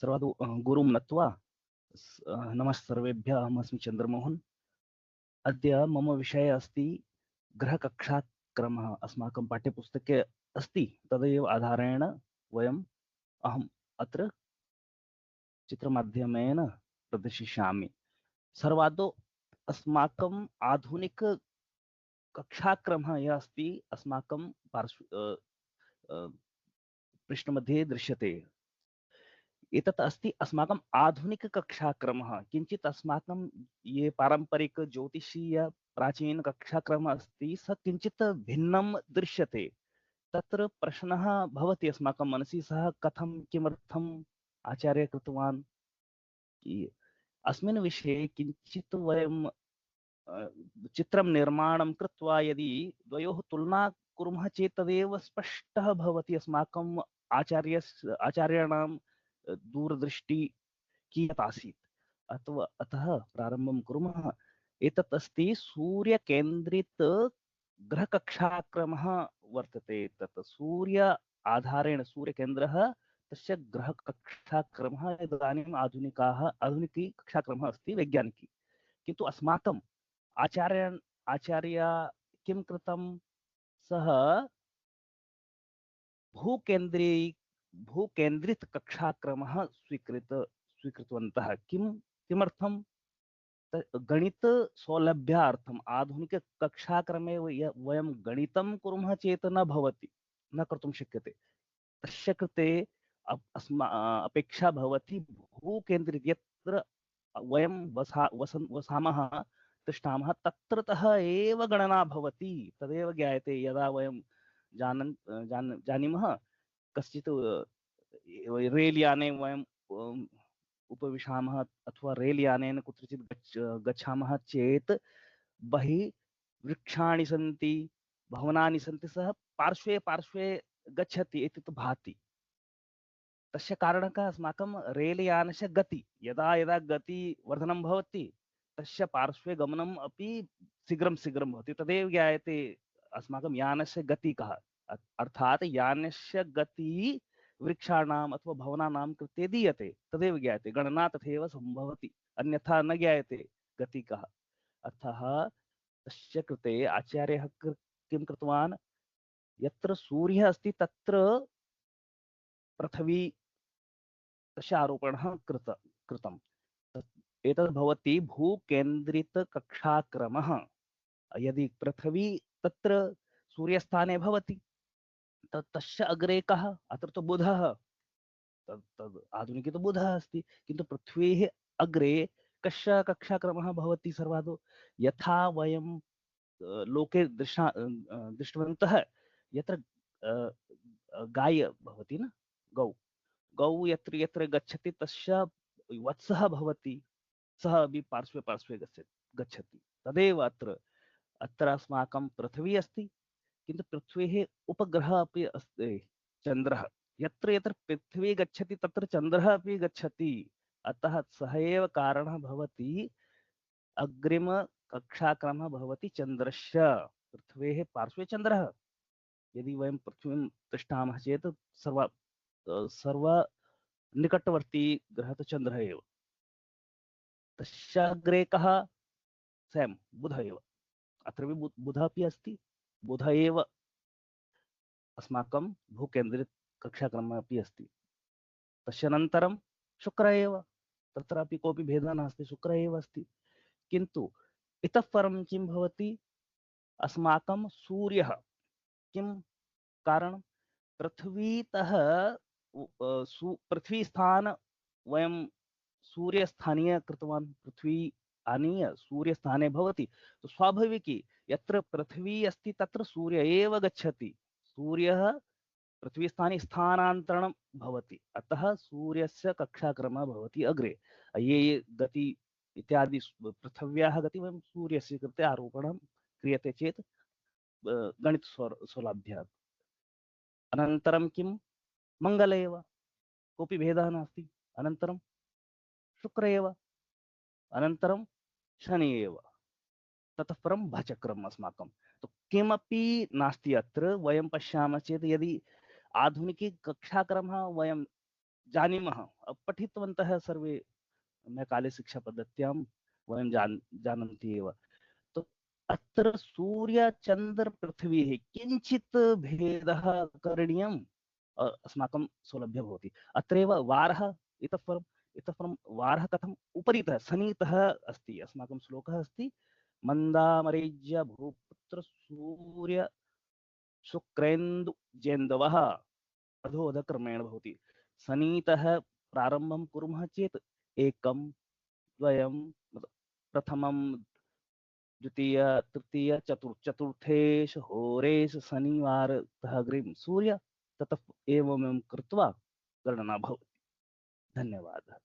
सर्वादौ गुरुं नत्वा नमः सर्वेभ्यः। अहमस्मि चन्द्रमोहन। अद्य मम विषयः अस्ति गृहकक्षाक्रमः। अस्माकं पाठ्यपुस्तके अस्ति, तदेव आधारेण अहम् अत्र चित्रमाध्यमेन प्रदर्शयिष्यामि। सर्वादौ अस्माकम् आधुनिक कक्षाक्रमः यः अस्ति अस्माकं पृष्ठमध्ये दृश्यते। एतत् अस्ति अस्माकम् आधुनिककक्षाक्रमः। किञ्चित् अस्माकं ये पारम्परिक ज्योतिषीय प्राचीन कक्षाक्रमः अस्ति स किञ्चित् भिन्नं दृश्यते। तत्र प्रश्नः भवति अस्माकं मनसि, सः कथं किमर्थम् आचार्य कृतवान्। अस्मिन् विषये किञ्चित् वयं चित्रं निर्माणं कृत्वा यदि द्वयोः तुलना कुर्मः चेत् तदेव स्पष्टः भवति अस्माकम् आचार्याणां दूरदृष्टि कियत् आसीत्। अतः प्रारम्भं कुर्मः। एतत् अस्ति सूर्यकेन्द्रित गृहकक्षाक्रमः वर्तते। तत् सूर्य आधारेण सूर्यकेन्द्रः तस्य गृहकक्षाक्रमः इदानीम् आधुनिकी कक्षाक्रमः अस्ति, वैज्ञानिकी। किन्तु अस्माकम् आचार्य किं कृतं, सः भूकेन्द्रित कक्षाक्रमः स्वीकृतवन्तः। किमर्थं? गणित सौलभ्यार्थम्। आधुनिक कक्षाक्रमे वयं गणितं कुर्मः चेत् न कर्तुं शक्यते। तस्य कृते अपेक्षा भवति भूकेन्द्रित, यत्र वयं वसामः तिष्ठामः तत्रतः एव गणना भवति। तदेव ज्ञायते। यदा वयं जानीमः कश्चित् रेल् याने वयं उपविशामः अथवा रेल् यानेन कुत्रचित् गच्छामः चेत् बहिः वृक्षाणि सन्ति, भवनानि सन्ति, सः पार्श्वे पार्श्वे गच्छति इति तु भाति। तस्य कारणः अस्माकं रेल् यानस्य गति। यदा यदा गतिवर्धनं भवति तस्य पार्श्वे गमनम् अपि शीघ्रं भवति। तदेव ज्ञायते अस्माकं यानस्य गतिः कः। अर्थात् यानस्य गतिः वृक्षाणाम् अथवा भवनानां कृते दीयते, तदेव ज्ञायते। गणना तथैव सम्भवति, अन्यथा न ज्ञायते गतिः कः। अतः तस्य कृते आचार्यः किं कृतवान्, यत्र सूर्यः अस्ति तत्र पृथ्वी तस्य आरोपणः कृतम्। एतद् भवति भूकेन्द्रितकक्षाक्रमः। यदि पृथ्वी तत्र सूर्यस्थाने भवति तस्य अग्रे कः? अत्र तु बुधः। तद् आधुनिके तु बुधः अस्ति, किन्तु पृथ्वेः अग्रे कस्य कक्षाक्रमः भवति सर्वादौ? यथा वयं लोके दृष्टवन्तः, यत्र गाय भवति न, गौ यत्र यत्र गच्छति तस्य वत्सः भवति, सः अपि पार्श्वे पार्श्वे गच्छति। तदेव अत्र अस्माकं पृथ्वी अस्ति, किन्तु पृथ्वेः उपग्रहः अपि अस्ति, चन्द्रः। यत्र यत्र पृथ्वी गच्छति तत्र चन्द्रः अपि गच्छति। अतः सः एव कारणः भवति अग्रिमकक्षाक्रमः भवति चन्द्रस्य। पृथ्वेः पार्श्वे चन्द्रः। यदि वयं पृथ्वीं तिष्ठामः चेत् सर्व निकटवर्ती ग्रहः तु चन्द्रः एव। तस्य अग्रे कः? स्वयं बुधः एव। अत्र बुधः अपि अस्ति। बुधः एव अस्माकं भूकेन्द्रित कक्षाक्रमः अपि अस्ति। तस्य अनन्तरं शुक्रः एव। तत्रापि कोऽपि भेदः नास्ति, शुक्रः एव अस्ति। किन्तु इतः परं किं भवति, अस्माकं सूर्यः किं कारणं? पृथ्वीतः पृथ्वीस्थान वयं सूर्यस्थानीय कृतवान्। पृथ्वी आनीय सूर्यस्थाने भवति, तो स्वाभाविकी यत्र पृथ्वी अस्ति तत्र सूर्य एव गच्छति। सूर्यः पृथ्वीस्थाने स्थानान्तरणं भवति। अतः सूर्यस्य कक्षाक्रमः भवति अग्रे। ये गति इत्यादि पृथिव्याः गति वयं सूर्यस्य कृते आरोपणं क्रियते चेत् गणितसौलभ्यात्। अनन्तरं किं? मङ्गल एव, कोऽपि भेदः नास्ति। अनन्तरं शुक्र एव, अनन्तरं शनि एव। ततः परं भचक्रम् अस्माकं तो किमपि नास्ति। अत्र वयं पश्यामः चेत् यदि आधुनिकी कक्षाक्रमः वयं जानीमः, पठितवन्तः सर्वे, मैं शिक्षा पद्धत्यां वयं जानन्ति एव। तो अत्र सूर्य चन्द्र पृथ्वीः किञ्चित् भेदः करणीयम्, अस्माकं सौलभ्यं भवति। अत्रैव वारः, इतः परं वारः कथम् उपरितः सनीतः अस्ति। अस्माकं श्लोकः अस्ति, मन्दामरेज्य भूपुत्र सूर्य शुक्रेन्दु जेन्दवः अधोऽधक्रमेण भवति। सनीतः प्रारम्भं कुर्मः चेत् एकं, द्वयं, प्रथमं, द्वितीय, तृतीय, चतुर्थेश होरेश शनिवारतः अग्रिम सूर्य, ततः एवमेवं कृत्वा गणना भवति। धन्यवादः।